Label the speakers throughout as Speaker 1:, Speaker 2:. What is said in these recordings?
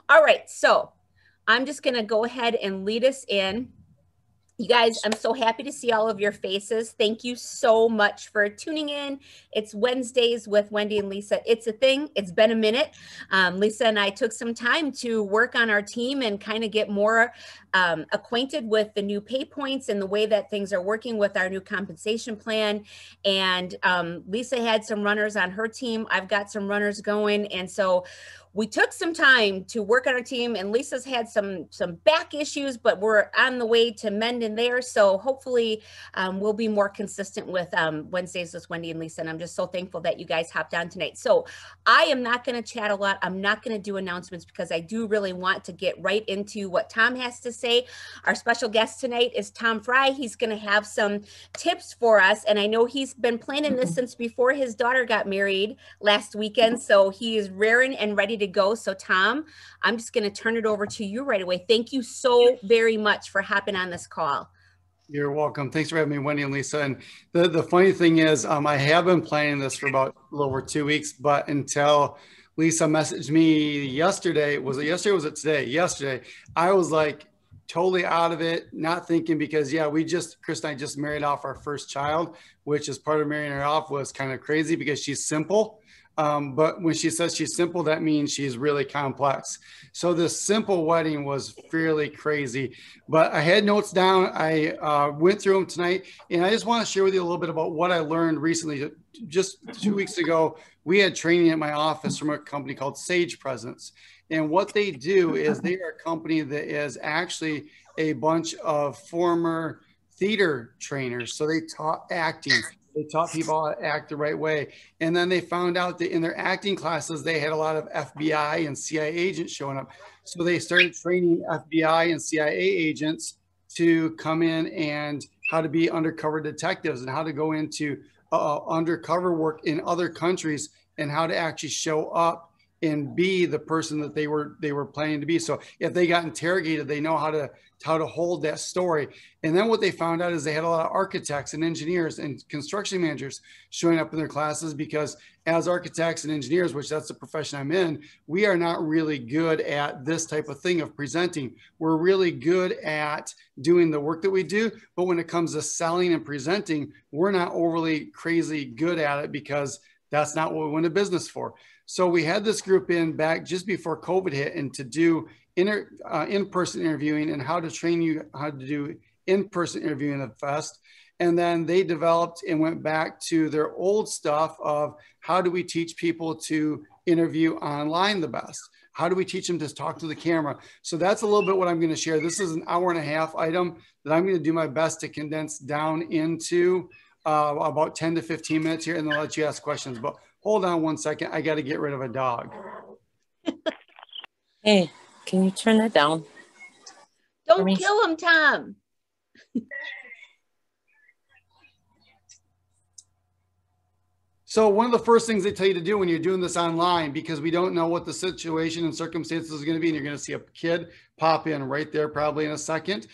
Speaker 1: All right, so I'm just going to go ahead and lead us in. You guys, I'm so happy to see all of your faces. Thank you so much for tuning in. It's Wednesdays with Wendy and Lisa. It's a thing. It's been a minute. Lisa and I took some time to work on our team and kind of get more acquainted with the new pay points and the way that things are working with our new compensation plan. And Lisa had some runners on her team. I've got some runners going. And so we took some time to work on our team, and Lisa's had some back issues, but we're on the way to mending there. So hopefully we'll be more consistent with Wednesdays with Wendy and Lisa. And I'm just so thankful that you guys hopped on tonight. So I am not going to chat a lot. I'm not going to do announcements because I do really want to get right into what Tom has to say. Our special guest tonight is Tom Frey. He's going to have some tips for us. And I know he's been planning this since before his daughter got married last weekend. So he is raring and ready to go. So Tom, I'm just going to turn it over to you right away. Thank you so very much for hopping on this call.
Speaker 2: You're welcome. Thanks for having me, Wendy and Lisa. And the funny thing is, I have been planning this for about a little over 2 weeks, but until Lisa messaged me yesterday, was it yesterday or was it today? Yesterday, I was like totally out of it, not thinking, because yeah, Chris and I just married off our first child, which is part of marrying her off was kind of crazy because she's simple. But when she says she's simple, that means she's really complex. So this simple wedding was fairly crazy, but I had notes down. I went through them tonight, and I just want to share with you a little bit about what I learned recently. Just 2 weeks ago, we had training at my office from a company called Sage Presence. And what they do is they are a company that is actually a bunch of former theater trainers. So they taught acting. They taught people how to act the right way. And then they found out that in their acting classes, they had a lot of FBI and CIA agents showing up. So they started training FBI and CIA agents to come in and how to be undercover detectives and how to go into undercover work in other countries and how to actually show up and be the person that they were planning to be. So if they got interrogated, they know how to hold that story. And then what they found out is they had a lot of architects and engineers and construction managers showing up in their classes, because as architects and engineers, which that's the profession I'm in, we are not really good at this type of thing of presenting. We're really good at doing the work that we do, but when it comes to selling and presenting, we're not overly crazy good at it, because that's not what we went to business for. So we had this group in back just before COVID hit, and to do in-person interviewing and how to train you how to do in-person interviewing at Fest. And then they developed and went back to their old stuff of how do we teach people to interview online the best? How do we teach them to talk to the camera? So that's a little bit what I'm going to share. This is an hour-and-a-half item that I'm going to do my best to condense down into about 10 to 15 minutes here, and then I'll let you ask questions. But hold on one second. I got to get rid of a dog.
Speaker 3: Hey, can you turn that down?
Speaker 1: Don't kill him, Tom.
Speaker 2: So one of the first things they tell you to do when you're doing this online, because we don't know what the situation and circumstances is going to be, and you're going to see a kid pop in right there probably in a second,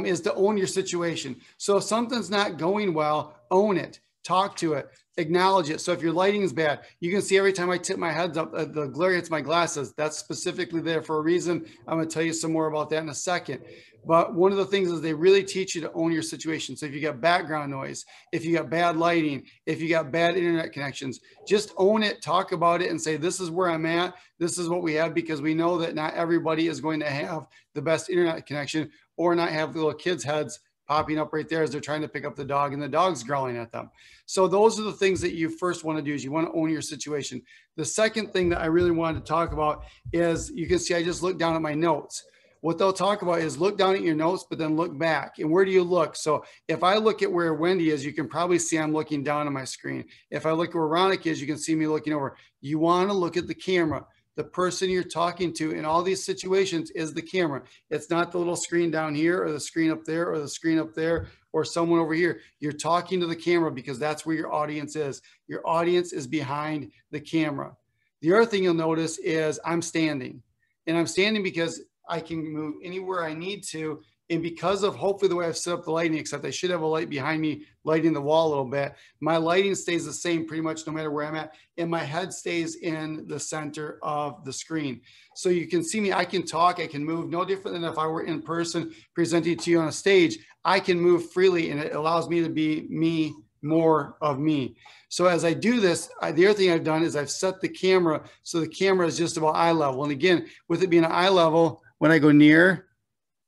Speaker 2: is to own your situation. So if something's not going well, own it, talk to it, acknowledge it. So if your lighting is bad, you can see every time I tip my heads up, the glare hits my glasses. That's specifically there for a reason. I'm going to tell you some more about that in a second. But one of the things is they really teach you to own your situation. So if you got background noise, if you got bad lighting, if you got bad internet connections, just own it, talk about it, and say, this is where I'm at. This is what we have, because we know that not everybody is going to have the best internet connection or not have the little kids' heads popping up right there as they're trying to pick up the dog and the dog's growling at them. So those are the things that you first want to do, is you want to own your situation. The second thing that I really wanted to talk about is, you can see I just looked down at my notes. What they'll talk about is look down at your notes, but then look back. And where do you look? So if I look at where Wendy is, you can probably see I'm looking down at my screen. If I look where Ronik is, you can see me looking over. You want to look at the camera. The person you're talking to in all these situations is the camera. It's not the little screen down here or the screen up there or the screen up there or someone over here. You're talking to the camera because that's where your audience is. Your audience is behind the camera. The other thing you'll notice is I'm standing. And I'm standing because I can move anywhere I need to And because of hopefully the way I've set up the lighting, except I should have a light behind me lighting the wall a little bit, my lighting stays the same pretty much no matter where I'm at. And my head stays in the center of the screen. So you can see me, I can talk, I can move, no different than if I were in person presenting to you on a stage. I can move freely and it allows me to be me, more of me. So as I do this, the other thing I've done is I've set the camera so the camera is just about eye level. And again, with it being an eye level, when I go near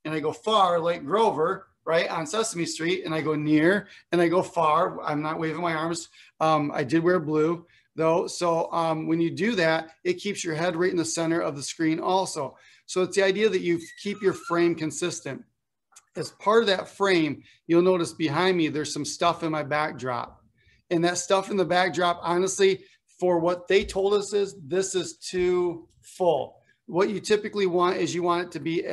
Speaker 2: and I go far, like Grover, right, on Sesame Street, and I go near and I go far, I'm not waving my arms. I did wear blue though. So when you do that, it keeps your head right in the center of the screen also. So it's the idea that you keep your frame consistent. As part of that frame, you'll notice behind me, there's some stuff in my backdrop. And that stuff in the backdrop, honestly, for what they told us is, this is too full. What you typically want is you want it to be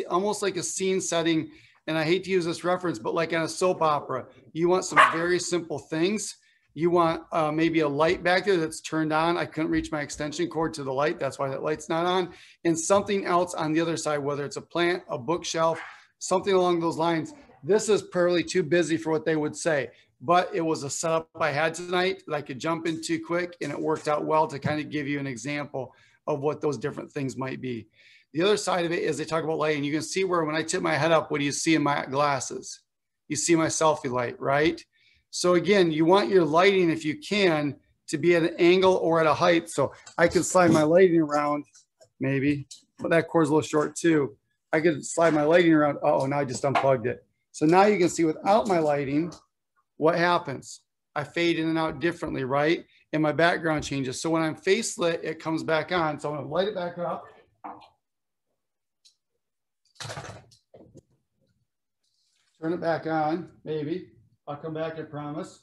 Speaker 2: almost like a scene setting. And I hate to use this reference, but like on a soap opera, you want some very simple things. You want maybe a light back there that's turned on. I couldn't reach my extension cord to the light. That's why that light's not on. And something else on the other side, whether it's a plant, a bookshelf, something along those lines. This is probably too busy for what they would say, but it was a setup I had tonight that I could jump into quick, and it worked out well to kind of give you an example of what those different things might be. The other side of it is they talk about lighting. You can see where when I tip my head up, what do you see in my glasses? You see my selfie light, right? So again, you want your lighting, if you can, to be at an angle or at a height. So I could slide my lighting around maybe, but that cord's a little short too. I could slide my lighting around. Oh, now I just unplugged it. So now you can see without my lighting, what happens? I fade in and out differently, right? And my background changes. So when I'm face lit, it comes back on. So I'm gonna light it back up. Turn it back on, maybe. I'll come back, I promise.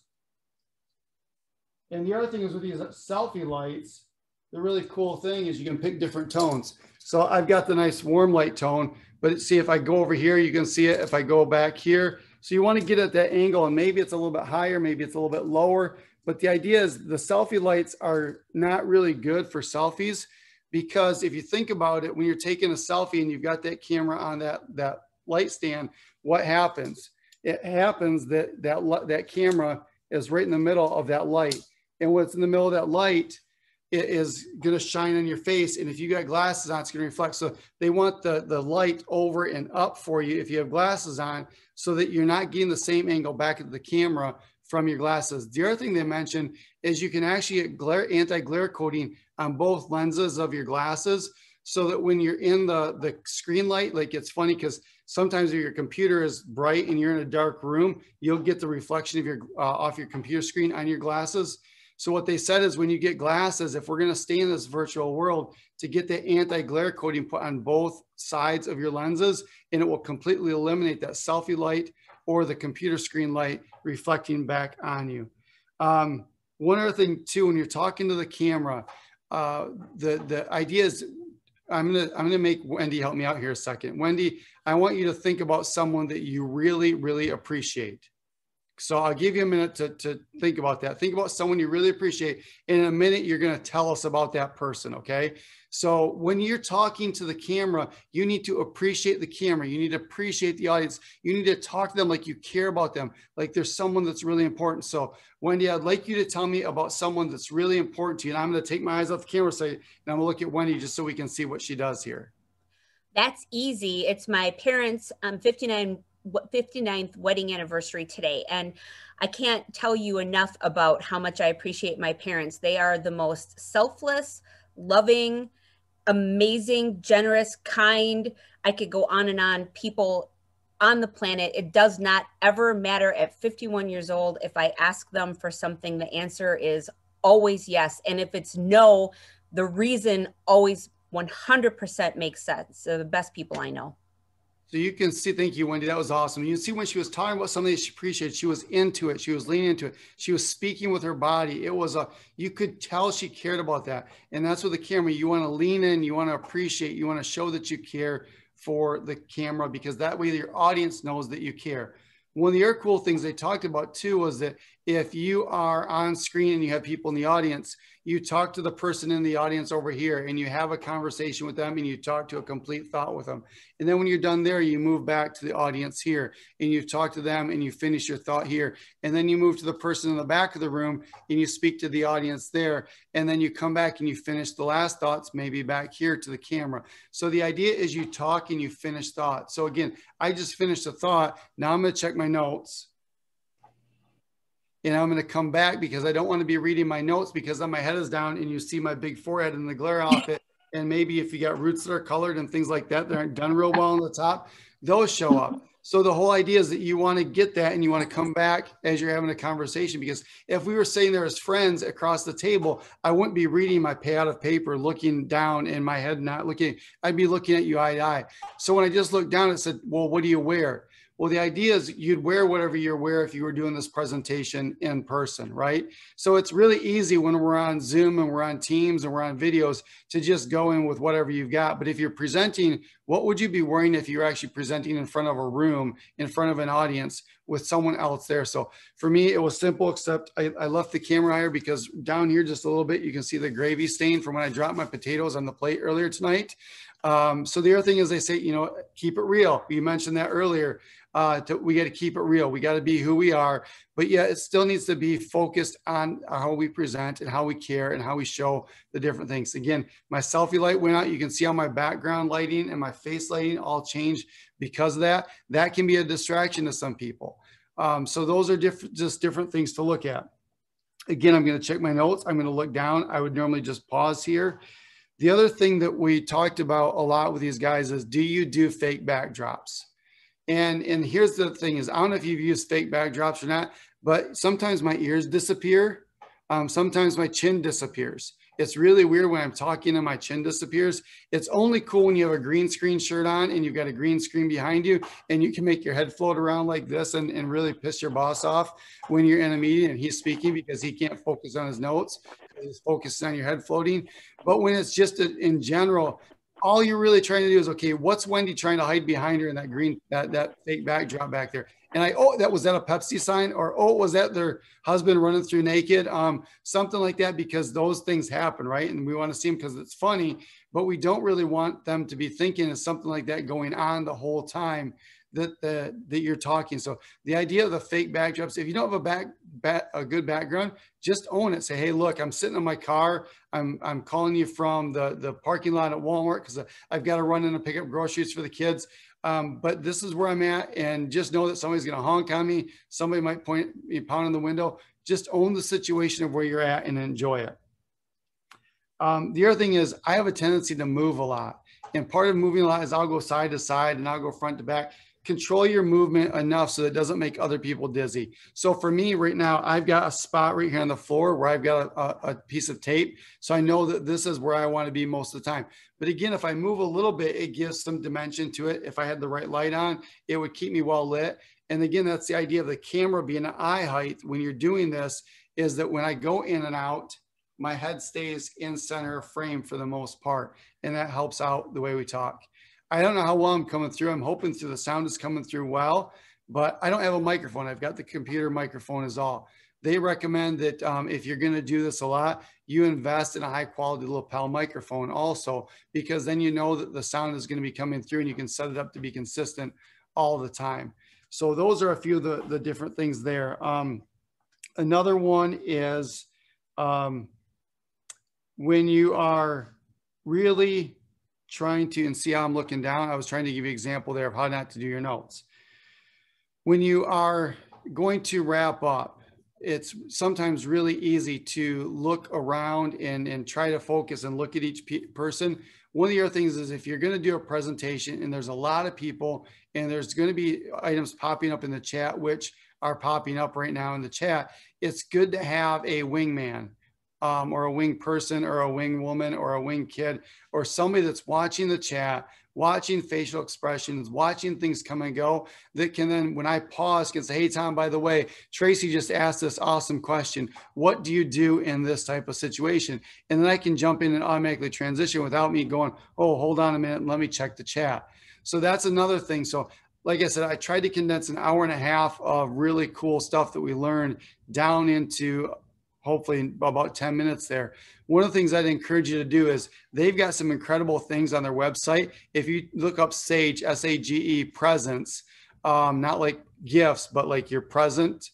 Speaker 2: And the other thing is with these selfie lights, the really cool thing is you can pick different tones. So I've got the nice warm light tone, but see if I go over here, you can see it if I go back here. So you want to get at that angle, and maybe it's a little bit higher, maybe it's a little bit lower. But the idea is the selfie lights are not really good for selfies, because if you think about it, when you're taking a selfie and you've got that camera on that light stand, what happens? It happens that camera is right in the middle of that light. And what's in the middle of that light, it is going to shine on your face. And if you got glasses on, it's going to reflect. So they want the light over and up for you if you have glasses on, so that you're not getting the same angle back at the camera from your glasses. The other thing they mentioned is you can actually get anti-glare coating on both lenses of your glasses, so that when you're in the screen light, like it's funny because sometimes if your computer is bright and you're in a dark room, you'll get the reflection of your off your computer screen on your glasses. So what they said is when you get glasses, if we're going to stay in this virtual world, to get the anti-glare coating put on both sides of your lenses, and it will completely eliminate that selfie light or the computer screen light reflecting back on you. One other thing too, when you're talking to the camera, the idea is, I'm gonna make Wendy help me out here a second. Wendy, I want you to think about someone that you really, really appreciate. So I'll give you a minute to think about that. Think about someone you really appreciate. In a minute, you're going to tell us about that person, okay? So when you're talking to the camera, you need to appreciate the camera. You need to appreciate the audience. You need to talk to them like you care about them, like there's someone that's really important. So Wendy, I'd like you to tell me about someone that's really important to you. And I'm going to take my eyes off the camera and I'm going to look at Wendy just so we can see what she does here.
Speaker 1: That's easy. It's my parents' 59th wedding anniversary today. And I can't tell you enough about how much I appreciate my parents. They are the most selfless, loving, amazing, generous, kind. I could go on and on. People on the planet. It does not ever matter at 51 years old. If I ask them for something, the answer is always yes. And if it's no, the reason always 100% makes sense. They're the best people I know.
Speaker 2: So you can see, thank you, Wendy. That was awesome. You can see when she was talking about something that she appreciated, she was into it. She was leaning into it. She was speaking with her body. It was you could tell she cared about that. And that's with the camera. You want to lean in, you want to appreciate, you want to show that you care for the camera, because that way your audience knows that you care. One of the other cool things they talked about too was that if you are on screen and you have people in the audience, you talk to the person in the audience over here and you have a conversation with them and you talk to a complete thought with them. And then when you're done there, you move back to the audience here and you talk to them and you finish your thought here. And then you move to the person in the back of the room and you speak to the audience there. And then you come back and you finish the last thoughts, maybe back here to the camera. So the idea is you talk and you finish thoughts. So again, I just finished a thought. Now I'm going to check my notes. And I'm going to come back because I don't want to be reading my notes because my head is down and you see my big forehead and the glare off it. And maybe if you got roots that are colored and things like that, that aren't done real well on the top, those show up. So the whole idea is that you want to get that and you want to come back as you're having a conversation, because if we were sitting there as friends across the table, I wouldn't be reading my pad of paper, looking down in my head, not looking, I'd be looking at you eye to eye. So when I just looked down, it said, well, what do you wear? Well, the idea is you'd wear whatever you wear if you were doing this presentation in person, right? So it's really easy when we're on Zoom and we're on Teams and we're on videos to just go in with whatever you've got. But if you're presenting, what would you be wearing if you're actually presenting in front of a room, in front of an audience with someone else there? So for me, it was simple, except I left the camera higher because down here just a little bit, you can see the gravy stain from when I dropped my potatoes on the plate earlier tonight. So the other thing is they say, you know, keep it real. You mentioned that earlier. We got to keep it real. We got to be who we are, but yeah, it still needs to be focused on how we present and how we care and how we show the different things. Again, my selfie light went out. You can see how my background lighting and my face lighting all changed because of that. That can be a distraction to some people. So those are just different things to look at. Again, I'm going to check my notes. I'm going to look down. I would normally just pause here. The other thing that we talked about a lot with these guys is, do you do fake backdrops? And here's the thing is, I don't know if you've used fake backdrops or not, but sometimes my ears disappear. Sometimes my chin disappears. It's really weird when I'm talking and my chin disappears. It's only cool when you have a green screen shirt on and you've got a green screen behind you and you can make your head float around like this and really piss your boss off when you're in a meeting and he's speaking because he can't focus on his notes. He's focused on your head floating. But when it's just in general, all you're really trying to do is, okay, what's Wendy trying to hide behind her in that green, that fake backdrop back there? And was that a Pepsi sign? Or, was that their husband running through naked? Something like that, because those things happen, right? And we want to see them because it's funny, but we don't really want them to be thinking of something like that going on the whole time that you're talking. So the idea of the fake backdrops, if you don't have a good background, just own it. Say, hey, look, I'm sitting in my car. I'm calling you from the parking lot at Walmart because I've got to run in and pick up groceries for the kids. But this is where I'm at. And just know that somebody's going to honk on me. Somebody might pound on the window. Just own the situation of where you're at and enjoy it. The other thing is I have a tendency to move a lot. And part of moving a lot is I'll go side to side and I'll go front to back. Control your movement enough so that it doesn't make other people dizzy. So for me right now, I've got a spot right here on the floor where I've got a piece of tape. So I know that this is where I want to be most of the time. But again, if I move a little bit, it gives some dimension to it. If I had the right light on, it would keep me well lit. And again, that's the idea of the camera being at eye height when you're doing this, is that when I go in and out, my head stays in center of frame for the most part. And that helps out the way we talk. I don't know how well I'm coming through. I'm hoping the sound is coming through well, but I don't have a microphone. I've got the computer microphone is all. They recommend that if you're going to do this a lot, you invest in a high quality lapel microphone also, because then you know that the sound is going to be coming through and you can set it up to be consistent all the time. So those are a few of the different things there. Another one is when you are really trying to, and see how I'm looking down, I was trying to give you an example there of how not to do your notes. When you are going to wrap up, it's sometimes really easy to look around and try to focus and look at each person. One of the other things is if you're going to do a presentation and there's a lot of people and there's going to be items popping up in the chat, which are popping up right now in the chat, it's good to have a wingman. Or a wing person or a wing woman or a wing kid or somebody that's watching the chat, watching facial expressions, watching things come and go, that can then, when I pause, can say, hey, Tom, by the way, Tracy just asked this awesome question. What do you do in this type of situation? And then I can jump in and automatically transition without me going, oh, hold on a minute, let me check the chat. So that's another thing. So like I said, I tried to condense an hour and a half of really cool stuff that we learned down into hopefully about 10 minutes there. One of the things I'd encourage you to do is they've got some incredible things on their website. If you look up Sage, S-A-G-E, presence, not like gifts, but like your presence,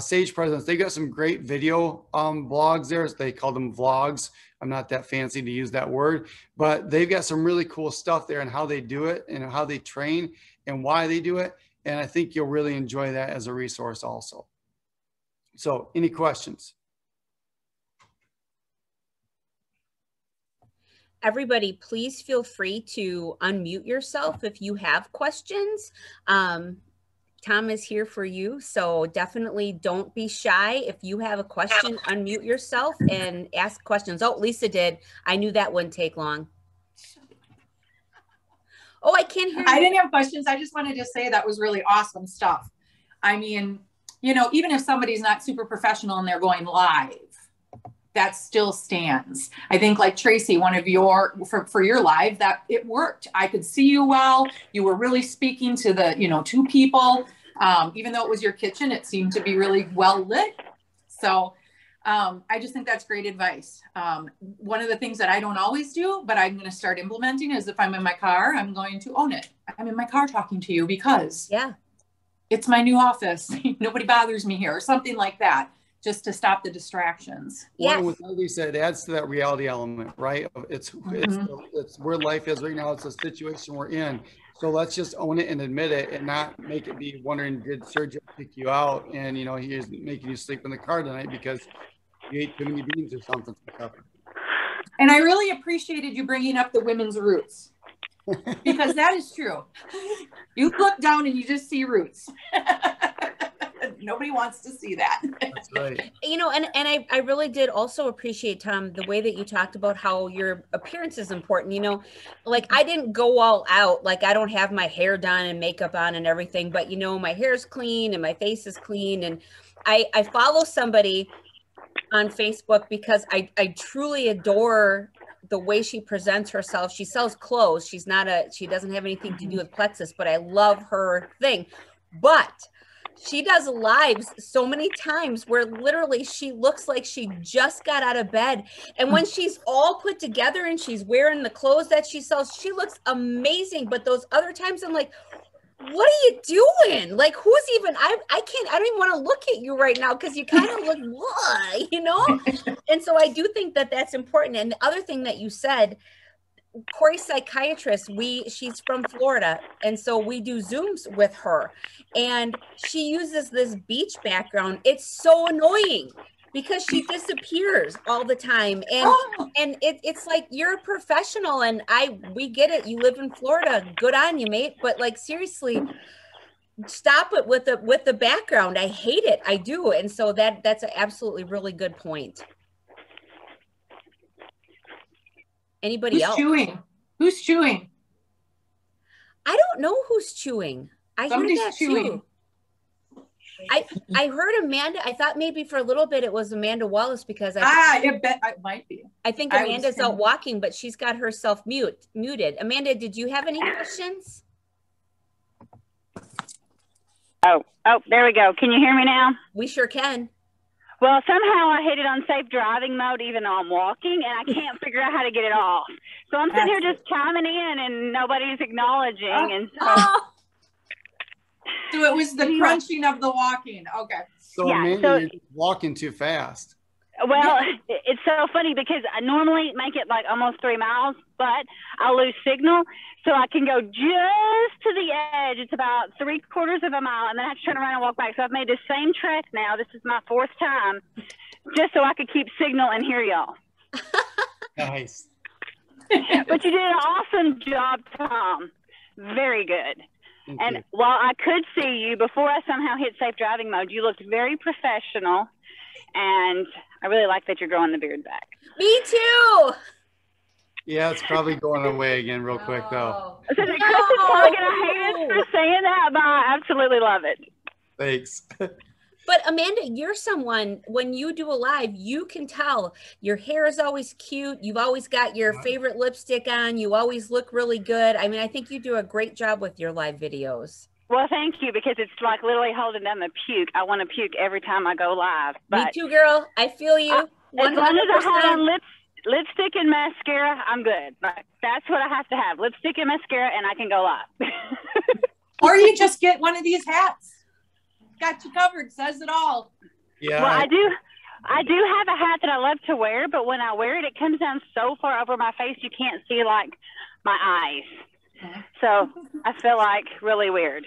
Speaker 2: Sage Presence. They got some great video blogs there. They call them vlogs. I'm not that fancy to use that word, but they've got some really cool stuff there and how they do it and how they train and why they do it. And I think you'll really enjoy that as a resource also. So any questions?
Speaker 1: Everybody, please feel free to unmute yourself if you have questions. Tom is here for you, so definitely don't be shy. If you have a question, unmute yourself and ask questions. Oh, Lisa did. I knew that wouldn't take long. Oh, I can't hear you.
Speaker 4: I didn't have questions. I just wanted to say that was really awesome stuff. I mean, you know, even if somebody's not super professional and they're going live, that still stands. I think like Tracy, one of your, for your live, that it worked. I could see you well. You were really speaking to the, you know, two people. Even though it was your kitchen, it seemed to be really well lit. So I just think that's great advice. One of the things that I don't always do, but I'm going to start implementing is if I'm in my car, I'm going to own it. I'm in my car talking to you because it's my new office. Nobody bothers me here or something like that, just to stop the distractions.
Speaker 2: Well, with what Lisa, it adds to that reality element, right? It's where life is right now. It's a situation we're in. So let's just own it and admit it and not make it be wondering, did Sergio pick you out? And, you know, he's making you sleep in the car tonight because you ate too many beans or something.
Speaker 4: And I really appreciated you bringing up the women's roots because that is true. You look down and you just see roots. Nobody wants to see that.
Speaker 2: That's right.
Speaker 1: You know, and I really did also appreciate, Tom, the way that you talked about how your appearance is important. You know, like I didn't go all out, like I don't have my hair done and makeup on and everything, but you know, my hair's clean and my face is clean. And I follow somebody on Facebook because I truly adore the way she presents herself. She sells clothes. She doesn't have anything to do with plexus, but I love her thing. But she does lives so many times where literally she looks like she just got out of bed. And when she's all put together and she's wearing the clothes that she sells, she looks amazing. But those other times I'm like, what are you doing? Like, who's even, I don't even want to look at you right now because you kind of look, what, you know? And so I do think that that's important. And the other thing that you said, Corey's psychiatrist, she's from Florida. And so we do Zooms with her and she uses this beach background. It's so annoying because she disappears all the time. And it's like, you're a professional and we get it. You live in Florida. Good on you, mate. But like, seriously, stop it with the background. I hate it. I do. And so that's an absolutely really good point. Anybody else?
Speaker 4: Who's chewing?
Speaker 1: I don't know who's chewing.
Speaker 4: Somebody's
Speaker 1: heard that
Speaker 4: chewing.
Speaker 1: Too. I heard Amanda. I thought maybe for a little bit it was Amanda Wallace because it
Speaker 4: might be.
Speaker 1: I think Amanda's out walking, but she's got herself muted. Amanda, did you have any questions?
Speaker 5: Oh, there we go. Can you hear me now?
Speaker 1: We sure can.
Speaker 5: Well, somehow I hit it on safe driving mode even though I'm walking, and I can't figure out how to get it off. So I'm sitting here just chiming in, and nobody's acknowledging. And
Speaker 4: so it was the crunching of the walking. Okay.
Speaker 2: So yeah, maybe you're just walking too fast.
Speaker 5: Well, it's so funny because I normally make it like almost 3 miles, but I lose signal. So I can go just to the edge. It's about 3/4 of a mile, and then I have to turn around and walk back. So I've made the same trek now. This is my 4th time, just so I could keep signal and hear y'all.
Speaker 2: Nice.
Speaker 5: But you did an awesome job, Tom. Very good.
Speaker 2: Thank you.
Speaker 5: While I could see you before I somehow hit safe driving mode, you looked very professional, and I really like that you're growing the beard back.
Speaker 1: Me too.
Speaker 2: Yeah, it's probably going away again real quick, though.
Speaker 5: So Chris is probably going to hate us for saying that, but I absolutely love it.
Speaker 2: Thanks.
Speaker 1: But But Amanda, you're someone, when you do a live, you can tell your hair is always cute. You've always got your favorite lipstick on. You always look really good. I mean, I think you do a great job with your live videos.
Speaker 5: Well, thank you, because it's like literally holding down the puke. I want to puke every time I go live.
Speaker 1: But me too, girl. I feel you.
Speaker 5: As long as I have on lipstick and mascara, I'm good. Like, that's what I have to have. Lipstick and mascara, and I can go live.
Speaker 4: Or you just get one of these hats. Got you covered, says it all.
Speaker 5: Yeah. Well, I do have a hat that I love to wear, but when I wear it, it comes down so far over my face you can't see like my eyes. So I feel like really weird.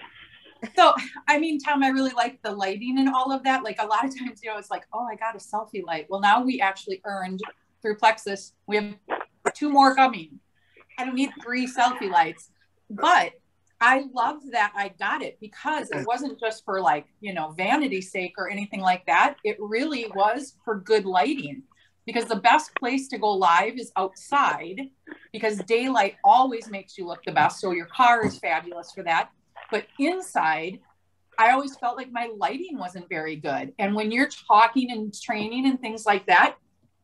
Speaker 4: So, I mean, Tom, I really like the lighting and all of that. Like a lot of times, you know, it's like, oh, I got a selfie light. Well, now we actually earned through Plexus. We have 2 more coming. I don't need 3 selfie lights, but I love that I got it because it wasn't just for like, you know, vanity's sake or anything like that. It really was for good lighting, because the best place to go live is outside, because daylight always makes you look the best. So your car is fabulous for that. But inside, I always felt like my lighting wasn't very good. And when you're talking and training and things like that,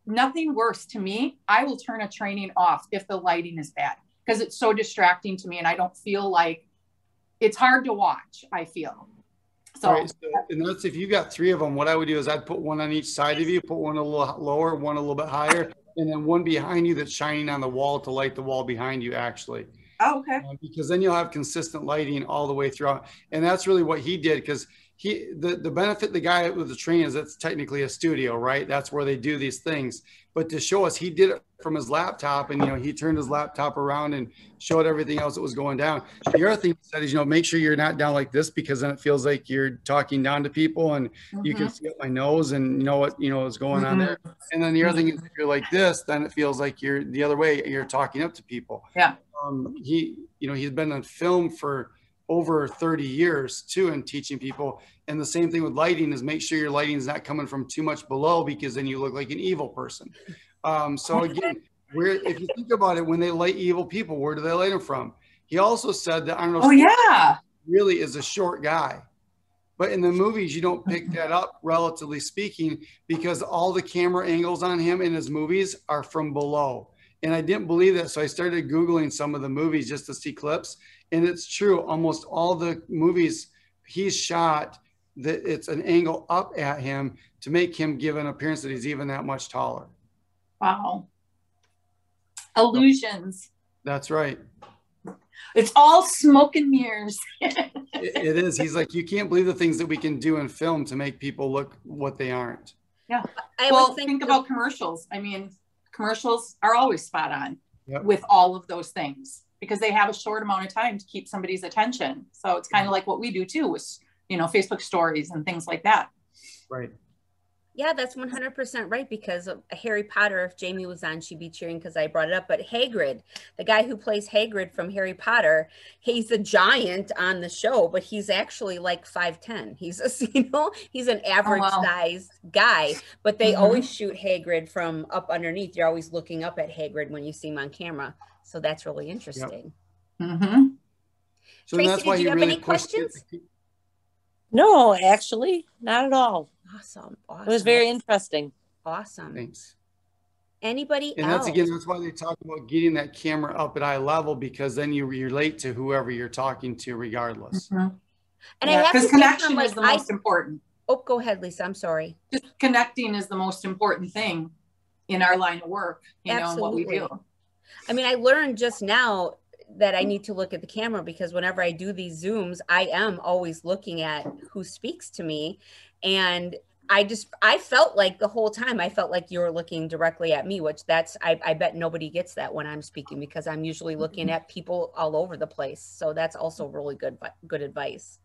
Speaker 4: nothing worse to me. I will turn a training off if the lighting is bad, because it's so distracting to me. And I don't feel like it's hard to watch, I feel. So,
Speaker 2: right, and that's, if you got 3 of them, what I would do is I'd put one on each side of you, put one a little lower, one a little bit higher, and then one behind you that's shining on the wall to light the wall behind you, actually.
Speaker 4: Oh, okay.
Speaker 2: Because then you'll have consistent lighting all the way throughout. And that's really what he did, because the benefit, the guy with the training, is it's technically a studio, right? That's where they do these things. But to show us, he did it from his laptop, and, you know, he turned his laptop around and showed everything else that was going down. The other thing he said is, you know, make sure you're not down like this, because then it feels like you're talking down to people, and you can see up my nose and you know what's going on there. And then the other thing is, if you're like this, then it feels like you're the other way, you're talking up to people.
Speaker 4: Yeah.
Speaker 2: He's been on film for over 30 years too, and teaching people. And the same thing with lighting is, make sure your lighting is not coming from too much below, because then you look like an evil person. So again, if you think about it, when they light evil people, where do they light them from? He also said that, I don't know.
Speaker 4: Oh yeah.
Speaker 2: Really is a short guy. But in the movies, you don't pick that up, relatively speaking, because all the camera angles on him in his movies are from below. And I didn't believe that. So I started Googling some of the movies just to see clips. And it's true. Almost all the movies he's shot, that it's an angle up at him to make him give an appearance that he's even that much taller.
Speaker 4: Wow. Illusions.
Speaker 2: That's right.
Speaker 4: It's all smoke and mirrors.
Speaker 2: It is. He's like, you can't believe the things that we can do in film to make people look what they aren't.
Speaker 4: Yeah. Well, think about commercials. I mean, commercials are always spot on with all of those things, because they have a short amount of time to keep somebody's attention. So it's kind of like what we do too, with, you know, Facebook stories and things like that.
Speaker 2: Right.
Speaker 1: Yeah, that's 100% right, because of Harry Potter, if Jamie was on, she'd be cheering because I brought it up. But Hagrid, the guy who plays Hagrid from Harry Potter, he's a giant on the show, but he's actually like 5'10". He's he's an average sized guy, but they always shoot Hagrid from up underneath. You're always looking up at Hagrid when you see him on camera. So that's really interesting.
Speaker 2: Yep. So
Speaker 1: Tracy,
Speaker 2: that's why
Speaker 1: did you have any questions?
Speaker 3: No, actually, not at all.
Speaker 1: Awesome.
Speaker 3: It was very interesting.
Speaker 1: Awesome.
Speaker 2: Thanks.
Speaker 1: Anybody
Speaker 2: and
Speaker 1: else?
Speaker 2: That's why they talk about getting that camera up at eye level, because then you relate to whoever you're talking to regardless.
Speaker 1: And I have to say,
Speaker 4: connection is the most important.
Speaker 1: Oh, go ahead, Lisa. I'm sorry.
Speaker 4: Just connecting is the most important thing in our line of work, you know, and what we do.
Speaker 1: I mean, I learned just now that I need to look at the camera, because whenever I do these Zooms, I am always looking at who speaks to me. And I felt like the whole time, I felt like you were looking directly at me, which I bet nobody gets that when I'm speaking, because I'm usually looking at people all over the place. So that's also really good advice.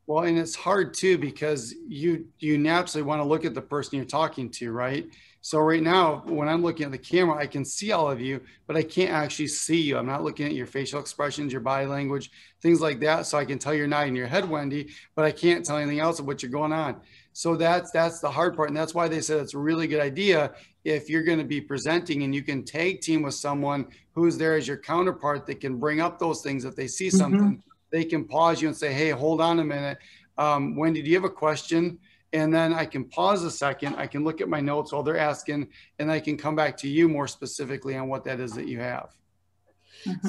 Speaker 2: Well, and it's hard too, because you naturally want to look at the person you're talking to, right? So right now, when I'm looking at the camera, I can see all of you, but I can't actually see you. I'm not looking at your facial expressions, your body language, things like that. So I can tell you're nodding your head, Wendy, but I can't tell anything else of what you're going on. So that's the hard part. And that's why they said it's a really good idea if you're going to be presenting and you can tag team with someone who's there as your counterpart that can bring up those things. If they see something, they can pause you and say, hey, hold on a minute. Wendy, do you have a question? And then I can pause a second. I can look at my notes while they're asking, and I can come back to you more specifically on what that is that you have.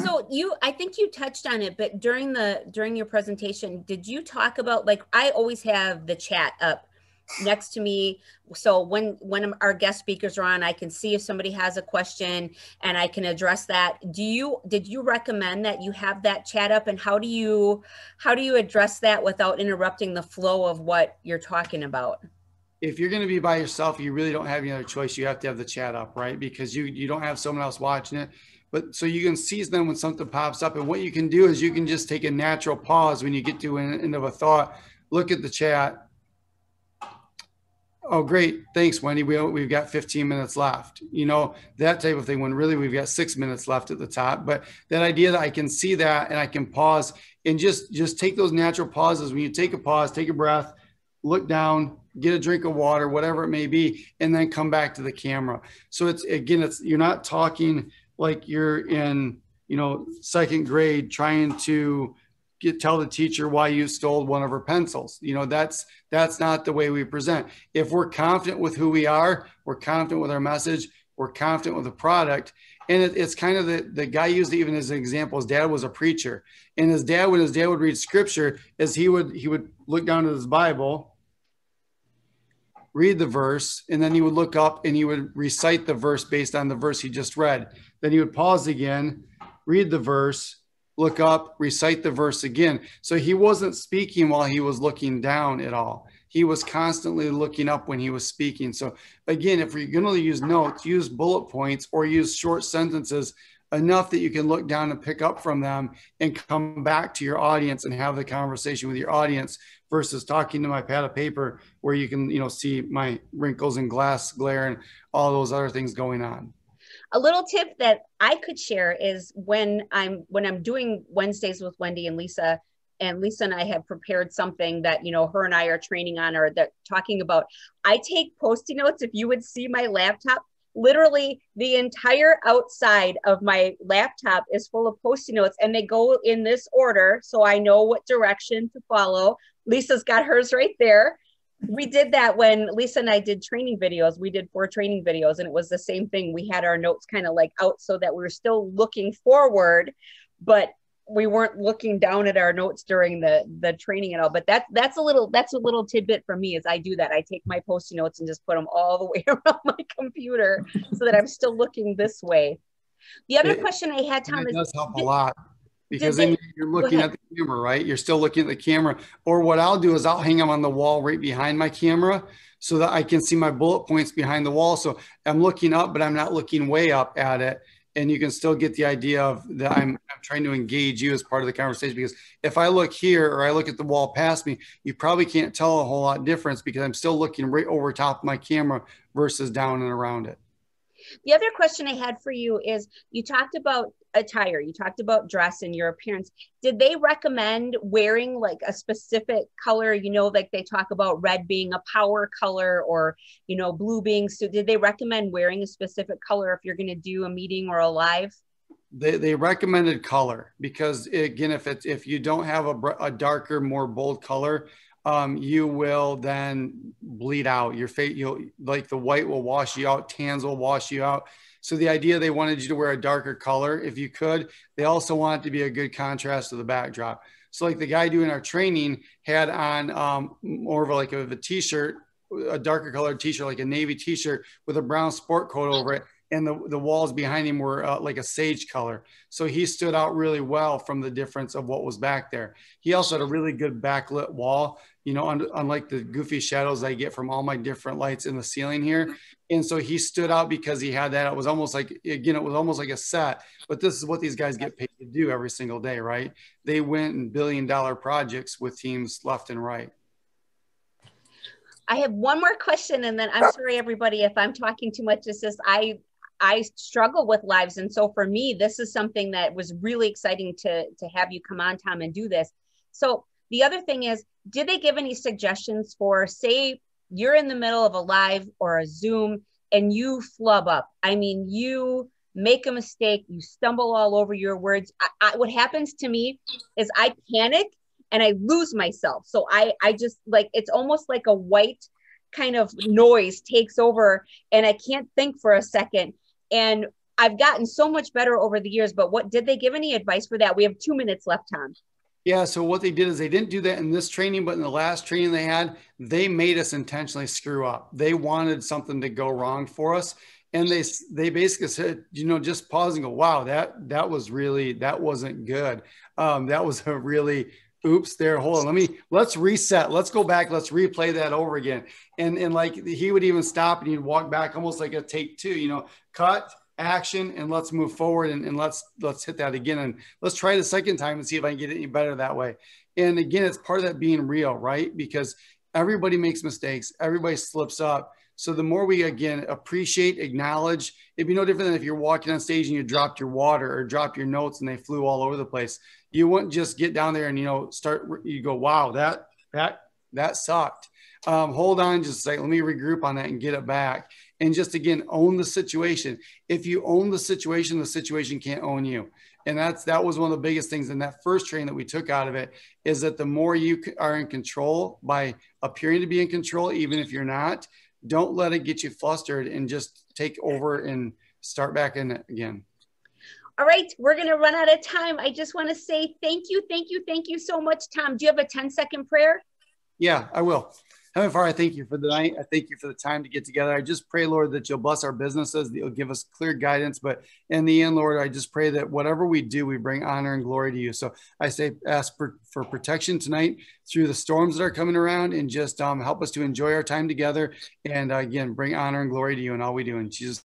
Speaker 1: So I think you touched on it, but during your presentation, did you talk about, like, I always have the chat up next to me. So when our guest speakers are on, I can see if somebody has a question and I can address that. Did you recommend that you have that chat up, and how do you address that without interrupting the flow of what you're talking about?
Speaker 2: If you're going to be by yourself, you really don't have any other choice. You have to have the chat up, right? Because you don't have someone else watching it. But so you can seize them when something pops up. And what you can do is you can just take a natural pause when you get to an end of a thought, look at the chat. Oh, great. Thanks, Wendy. We've got 15 minutes left. You know, that type of thing, when really we've got 6 minutes left at the top. But that idea that I can see that and I can pause and just take those natural pauses. When you take a pause, take a breath, look down, get a drink of water, whatever it may be, and then come back to the camera. So you're not talking like you're in, second grade trying to tell the teacher why you stole one of her pencils. That's not the way we present. If we're confident with who we are, we're confident with our message, we're confident with the product. And it's kind of the guy used it even as an example. His dad was a preacher, and when his dad would read scripture, he would look down at his Bible, read the verse, and then he would look up and he would recite the verse based on the verse he just read. Then he would pause again, read the verse, look up, recite the verse again. So he wasn't speaking while he was looking down at all. He was constantly looking up when he was speaking. So again, if you're going to use notes, use bullet points or use short sentences enough that you can look down and pick up from them and come back to your audience and have the conversation with your audience versus talking to my pad of paper where you can, see my wrinkles and glass glare and all those other things going on.
Speaker 1: A little tip that I could share is when I'm doing Wednesdays with Wendy and Lisa and I have prepared something that, her and I are training on or that talking about, I take Post-it notes. If you would see my laptop, literally the entire outside of my laptop is full of Post-it notes, and they go in this order. So I know what direction to follow. Lisa's got hers right there. We did that when Lisa and I did training videos. We did 4 training videos, and it was the same thing. We had our notes kind of like out so that we were still looking forward, but we weren't looking down at our notes during the training at all. But that's a little tidbit for me, is I do that. I take my Post-it notes and just put them all the way around my computer so that I'm still looking this way. The other question I had, Tom,
Speaker 2: does help a lot. Because then you're looking at the camera, right? You're still looking at the camera. Or what I'll do is I'll hang them on the wall right behind my camera so that I can see my bullet points behind the wall. So I'm looking up, but I'm not looking way up at it. And you can still get the idea of that I'm trying to engage you as part of the conversation. Because if I look here or I look at the wall past me, you probably can't tell a whole lot difference because I'm still looking right over top of my camera versus down and around it.
Speaker 1: The other question I had for you is, you talked about attire, you talked about dress and your appearance. Did they recommend wearing like a specific color? Like they talk about red being a power color or, blue being, so did they recommend wearing a specific color if you're going to do a meeting or a live?
Speaker 2: They recommended color because, again, if you don't have a darker, more bold color, you will then bleed out your face. Like the white will wash you out, tans will wash you out. So the idea, they wanted you to wear a darker color if you could. They also want it to be a good contrast to the backdrop. So like the guy doing our training had on more of a t-shirt, a darker colored t-shirt, like a navy t-shirt with a brown sport coat over it. And the walls behind him were like a sage color. So he stood out really well from the difference of what was back there. He also had a really good backlit wall, unlike the goofy shadows I get from all my different lights in the ceiling here. And so he stood out because he had that. It was almost like, again, it was almost like a set, but this is what these guys get paid to do every single day, right? They win $1 billion projects with teams left and right.
Speaker 1: I have one more question, and then I'm sorry, everybody, if I'm talking too much. It's just I struggle with lives. And so for me, this is something that was really exciting to have you come on, Tom, and do this. So the other thing is, did they give any suggestions for, say, you're in the middle of a live or a Zoom and you flub up? I mean, you make a mistake, you stumble all over your words. What happens to me is I panic and I lose myself. So I just, like, it's almost like a white kind of noise takes over and I can't think for a second. And I've gotten so much better over the years, but what did they give any advice for that? We have 2 minutes left, Tom. Yeah,
Speaker 2: so what they did is they didn't do that in this training, but in the last training they had, they made us intentionally screw up. They wanted something to go wrong for us. And they basically said, just pause and go, wow, that wasn't good. That was a really, oops, there, hold on, let's reset. Let's go back. Let's replay that over again. And like, he would even stop and he'd walk back almost like a take two, cut, action, and let's move forward and let's hit that again. And let's try the second time and see if I can get it any better that way. And again, it's part of that being real, right? Because everybody makes mistakes. Everybody slips up. So the more we, again, appreciate, acknowledge, it'd be no different than if you're walking on stage and you dropped your water or dropped your notes and they flew all over the place. You wouldn't just get down there and, you go, wow, that sucked. Hold on just a second. Let me regroup on that and get it back. And just, again, own the situation. If you own the situation can't own you. And that was one of the biggest things in that first training that we took out of it, is that the more you are in control by appearing to be in control, even if you're not, don't let it get you flustered and just take over and start back in it again. All right, we're going to run out of time. I just want to say thank you so much, Tom. Do you have a 10-second prayer? Yeah, I will. Heavenly Father, I thank you for the night. I thank you for the time to get together. I just pray, Lord, that you'll bless our businesses, that you'll give us clear guidance. But in the end, Lord, I just pray that whatever we do, we bring honor and glory to you. So I ask for protection tonight through the storms that are coming around, and just help us to enjoy our time together. And again, bring honor and glory to you in all we do. In Jesus'